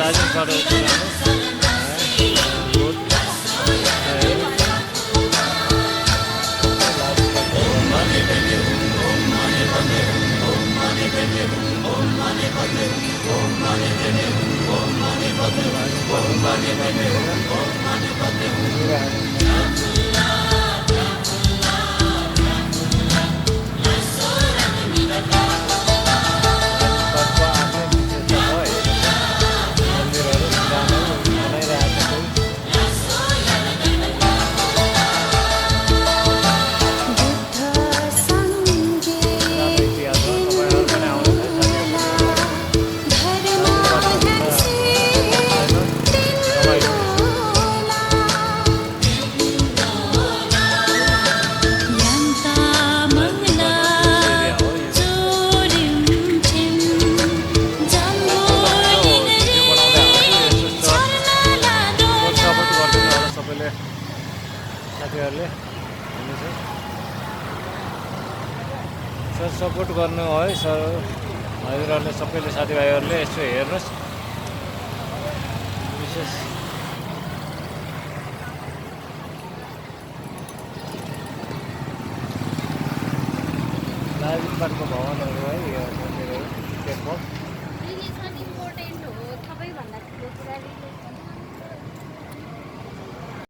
राजनबाट साथीहरूले sir support गर्नु है सर हजुरहरूले सबैले साथीभाइहरूले यसो हेर्नुहोस् विशेष राजनपाटको भवनहरू है यो मन्दिरहरू